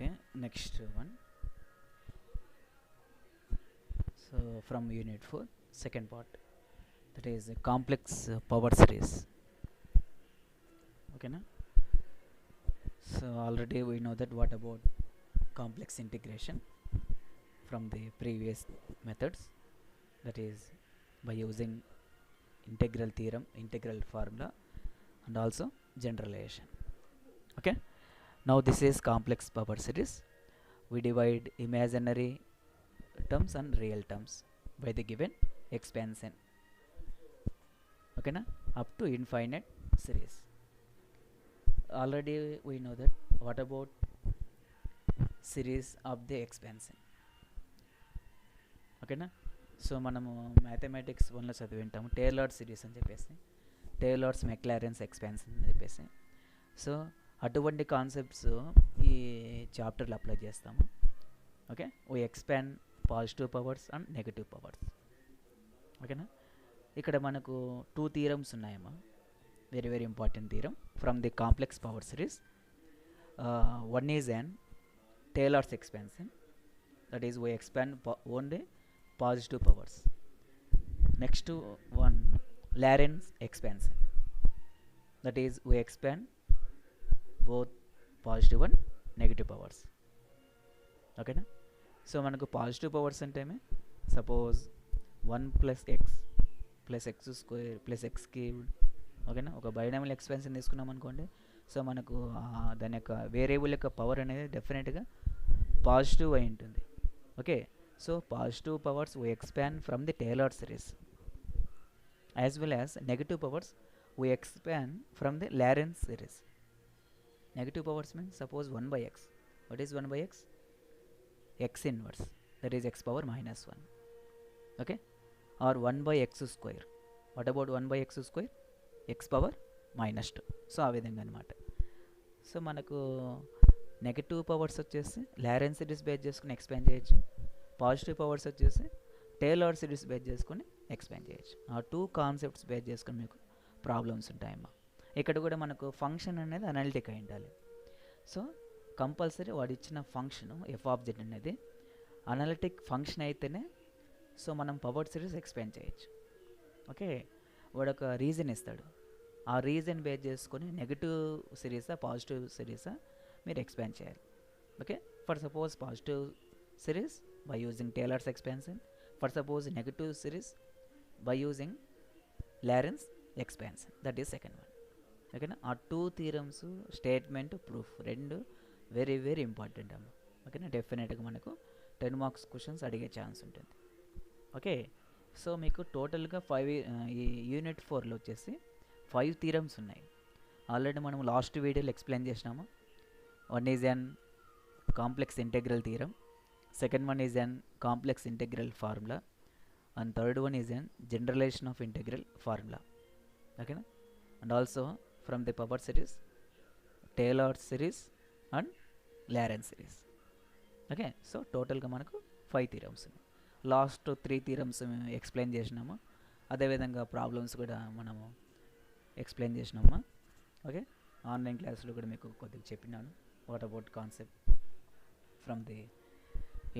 Okay, next one. So from unit 4, second part, that is a complex power series. Okay, na? So already we know that what about complex integration from the previous methods, that is by using integral theorem, integral formula, and also generalization. Okay, now this is complex power series. We divide imaginary terms and real terms by the given expansion. Okay, na? Up to infinite series. Already we know that what about series of the expansion. ఓకేనా. So మనము mathematics వన్లో చదివి ఉంటాము టేలర్డ్ series అని చెప్పేసి, tailors Maclaurin's expansion అని చెప్పేసి. So అటువంటి కాన్సెప్ట్స్ ఈ చాప్టర్లో అప్లై చేస్తాము. Okay, we expand positive powers and negative powers. ఓకేనా. ఇక్కడ మనకు 2 థీరమ్స్ ఉన్నాయమ్మా, very very important theorem from the complex power series. One is an Taylor's expansion, that is we expand only positive powers. Next one, Lorentz expansion, that is we expand both positive and negative powers. Okay na. So manaku positive powers anteme suppose 1 plus x plus x square plus x cubed. ఓకేనా, ఒక binomial expansion తీసుకున్నాం అనుకోండి. So మనకు దాని యొక్క variable యొక్క power అనేది డెఫినెట్గా పాజిటివ్ అయి ఉంటుంది. Okay, so positive powers we expand from the tailored series, as well as negative powers we expand from the Laurent series. Negative powers means suppose 1/x. What is 1/x? x inverse, that is x power -1. Okay, or 1/x square. What about 1/x square? x power -2. So ఆ విధంగా అనమాట. So మనకు negative powers వచ్చేసి Laurent series base చేసుకుని expand చేయొచ్చు, positive powers వచ్చేసి టేలర్డ్ series base చేసుకుని expand చేయొచ్చు. ఆ 2 కాన్సెప్ట్స్ బేస్ చేసుకుని మీకు ప్రాబ్లమ్స్ ఉంటాయమ్మా. ఇక్కడ కూడా మనకు ఫంక్షన్ అనేది అనలిటిక్ అయి ఉండాలి. సో కంపల్సరీ వాడు ఇచ్చిన ఫంక్షన్ f(z) అనేది అనలిటిక్ ఫంక్షన్ అయితేనే సో మనం పవర్ సిరీస్ ఎక్స్పాండ్ చేయొచ్చు. ఓకే, వాడు ఒక రీజన్ ఇస్తాడు, ఆ రీజన్ బేస్ చేసుకొని నెగటివ్ సిరీసా పాజిటివ్ సిరీసా మీరు ఎక్స్పాండ్ చేయాలి. Okay, for suppose positive series by using tailors expansion, for suppose negative series by using Lawrence expansion, that is second one. ఓకేనా, ఆ 2 థీరమ్స్ స్టేట్మెంట్ ప్రూఫ్ రెండు వెరీ వెరీ ఇంపార్టెంట్ అమ్మ. ఓకేనా, డెఫినెట్గా మనకు 10 మార్క్స్ క్వశ్చన్స్ అడిగే ఛాన్స్ ఉంటుంది. ఓకే, సో మీకు టోటల్గా 5 ఈ యూనిట్ 4లో వచ్చేసి 5 థీరమ్స్ ఉన్నాయి. ఆల్రెడీ మనం లాస్ట్ వీడియోలో ఎక్స్ప్లెయిన్ చేసినాము. One is an complex integral theorem, second one is an complex integral formula, and third one is an generalization of integral formula. ఓకేనా, and also from the power series, tailored series and Laurent series. Okay, so టోటల్గా మనకు 5 theorems ఉన్నాయి. Last 3 theorems మేము explain చేసినాము, అదేవిధంగా problems కూడా మనము explain చేసినామా. Okay, online క్లాసులో కూడా మీకు కొద్దిగా చెప్పినాను what about concept from the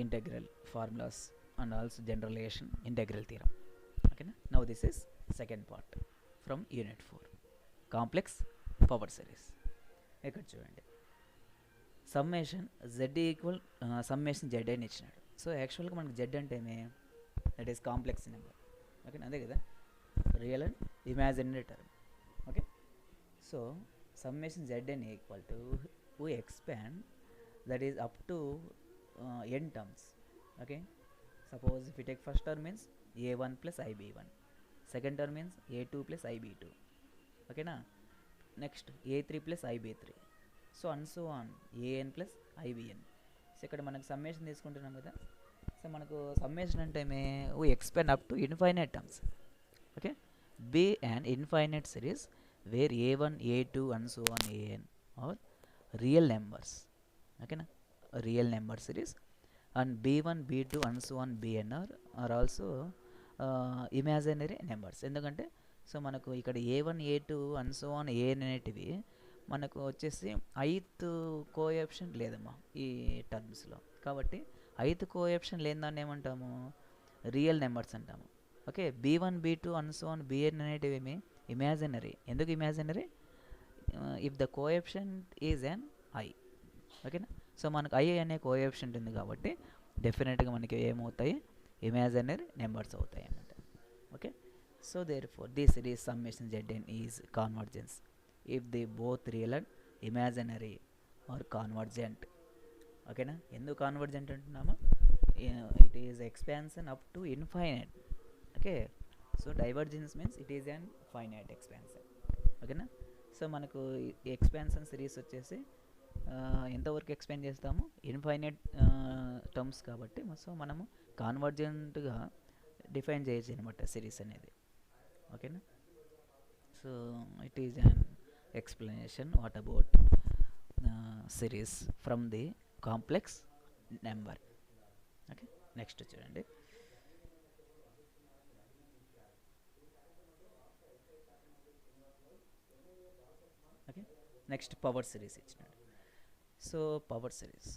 integral formulas and also generalization integral theorem. ఓకేనా, now this is second part from unit 4 complex power series. ఇక్కడ చూడండి, summation z equal summation z అని ఇచ్చినాడు. సో యాక్చువల్గా మనకు z అంటే ఏమి? That is complex number. Okay, అదే కదా, real and imaginary term. Okay, so summation z n equal to we expand, that is up to n terms. Okay, suppose if you take first term means a1 plus ib1, second term means a2 plus ib2. Okay na, next a3 plus ib3, so and so on, an plus ibn. So ఇక్కడ మనకు summation తీసుకుంటున్నాం కదా. So మనకు summation అంటే we expand up to infinite terms. Okay, be an infinite series where a1 a2 and so on an are real numbers. Okay na, real number series, and b1 b2 and so on bn are also imaginary numbers. ఎందుకంటే so మనకు ఇక్కడ a1 a2 and so on an అనేటివి మనకు వచ్చేసి ఐత్ coefficient లేదమ్మా ఈ టర్మ్స్లో. కాబట్టి ఐత్ coefficient లేని దాన్ని ఏమంటాము, రియల్ నెంబర్స్ అంటాము. Okay, b1 b2 and so on bn అనేటివి ఏమి ఇమాజినరీ. ఎందుకు imaginary? If the coefficient is an i. ఓకేనా, సో మనకు ఐ అనే కోఎఫిషియంట్ ఉంది కాబట్టి డెఫినెట్గా మనకి ఏమవుతాయి, ఇమాజినరీ నెంబర్స్ అవుతాయి అన్నమాట. Okay, so therefore the series summation Zn is convergence if the both real and imaginary are convergent. ఓకేనా, ఎందుకు కాన్వర్జెంట్ అంటున్నామా, it is expansion up to infinite. Okay, so divergence means it is an finite expansion. ఓకేనా, so మనకు expansion series వచ్చేసి ఎంతవరకు expand చేస్తాము, infinite terms కాబట్టి. So మనము కాన్వర్జెంట్గా డిఫైన్ చేయొచ్చు అనమాట సిరీస్ అనేది. ఓకేనా, so it is an explanation what about series from the complex number. Okay, next చూడండి. ఓకే, నెక్స్ట్ పవర్ సిరీస్ ఇచ్చినాడు. So power series,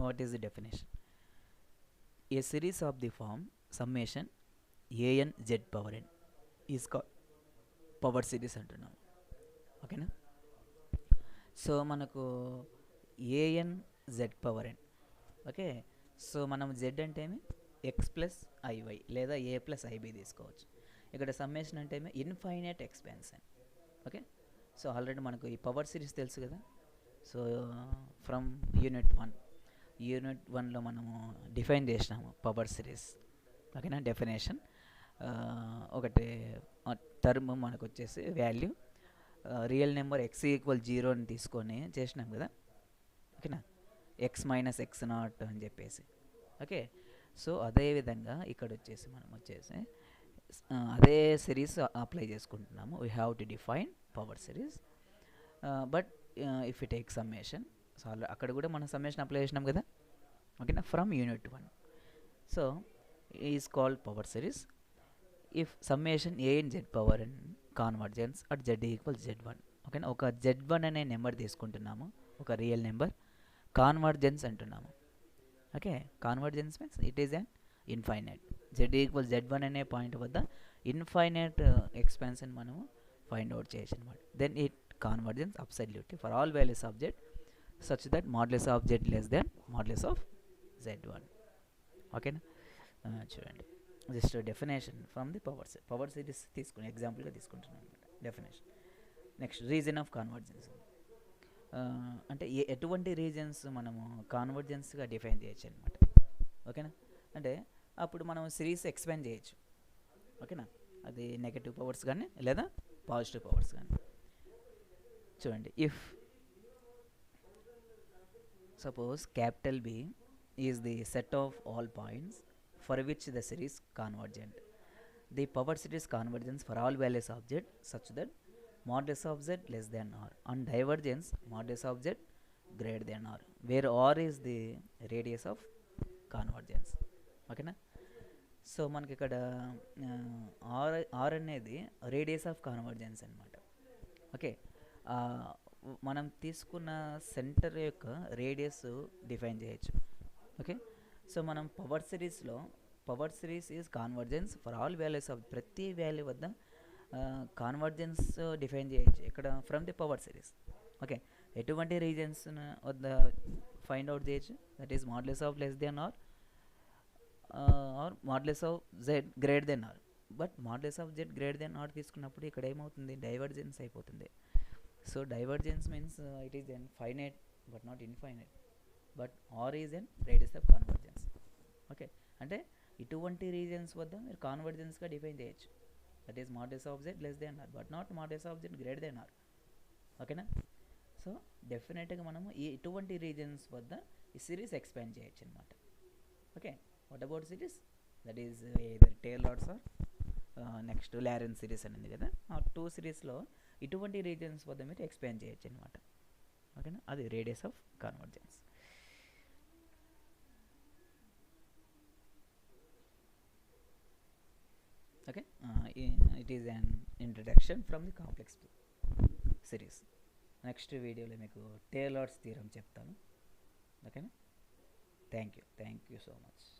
what is the definition? A series of the form summation an z power n is called power series అంటున్నాం. ఓకేనా, so మనకు an z power n. Okay, so మనం z అంటే ఏమి, X plus i y లేదా ఏ plus IB తీసుకోవచ్చు. ఇక్కడ summation అంటే ఏమి, infinite expansion. Okay, so already మనకు ఈ పవర్ సిరీస్ తెలుసు కదా. సో ఫ్రమ్ యూనిట్ 1లో మనము డిఫైన్ చేసినాము పవర్ సిరీస్. ఓకేనా, డెఫినేషన్ ఒకటి టర్మ్ మనకు వచ్చేసి value real number x equal 0 అని తీసుకొని చేసినాం కదా. ఓకేనా, x మైనస్ x నాట్ అని చెప్పేసి. ఓకే, సో అదేవిధంగా ఇక్కడ వచ్చేసి మనం వచ్చేసి అదే సిరీస్ అప్లై చేసుకుంటున్నాము. We have to define power series, but if you take summation, so అక్కడ కూడా మనం సమ్మేషన్ అప్లై చేసినాం కదా. ఓకేనా, from unit 1. So is called power series if summation an z power n convergence at z equal z1. ఓకేనా, ఒక z1 అనే number తీసుకుంటున్నాము, ఒక రియల్ నెంబర్, కాన్వర్జెన్స్ అంటున్నాము. Okay, convergence means it is an infinite. z equal z1 అనే point వద్ద infinite expansion మనము find out చేయొచ్చు అనమాట. Then it convergence absolutely for all values of z such that modulus of z less than modulus of z1. ఓకేనా, చూడండి just definition from the power series తీసుకుని ఎగ్జాంపుల్గా తీసుకుంటున్నాను అనమాట definition. Next reason of convergence అంటే ఎటువంటి రీజన్స్ మనము కాన్వర్జెన్స్గా define చేయొచ్చు అనమాట. ఓకేనా, అంటే అప్పుడు మనం సిరీస్ ఎక్స్పాండ్ చేయొచ్చు. ఓకేనా, అది నెగటివ్ పవర్స్ కానీ లేదా పాజిటివ్ పవర్స్ కానీ. చూడండి, if suppose capital B is the set of all points for which the series convergent, the power series convergence for all values of z such that modulus of z less than r and divergence modulus of z greater than r, where r is the radius of convergence. ఓకేనా, so మనకి ఇక్కడ r అనేది radius of convergence అనమాట. Okay, మనం తీసుకున్న centre యొక్క radius define చేయొచ్చు. Okay, so మనం power series is convergence for all values of, ప్రతి వాల్యూ వద్ద కాన్వర్జెన్స్ డిఫైన్ చేయొచ్చు ఇక్కడ from the power series. Okay, ఎటువంటి రీజన్స్ వద్ద ఫైండ్ అవుట్ చేయొచ్చు, that is modulus of less than r modulus of z greater than r. But modulus of z greater than are తీసుకున్నప్పుడు ఇక్కడ ఏమవుతుంది, divergence అయిపోతుంది. So divergence means it is an finite but not infinite, but r is an radius of convergence. Okay, అంటే ఇటువంటి reasons వద్ద మీరు కాన్వర్జెన్స్గా define చేయొచ్చు, that is modulus of z less than r but not modulus of z greater than r. ఓకేనా, so డెఫినెట్గా మనము ఈ ఇటువంటి రీజన్స్ వద్ద ఈ సిరీస్ ఎక్స్పాండ్ చేయొచ్చు అనమాట. Okay, what about series, that is either Taylor's or next Laurent series అనేది కదా. ఆ 2 సిరీస్లో ఇటువంటి రీజన్స్ వద్ద మీరు ఎక్స్పాండ్ చేయొచ్చు అనమాట. ఓకేనా, అది radius of convergence. Okay, it is an introduction from the complex series. Next వీడియోలో మీకు టేలర్స్ థీరం చెప్తాను. ఓకేనా? Thank you so much.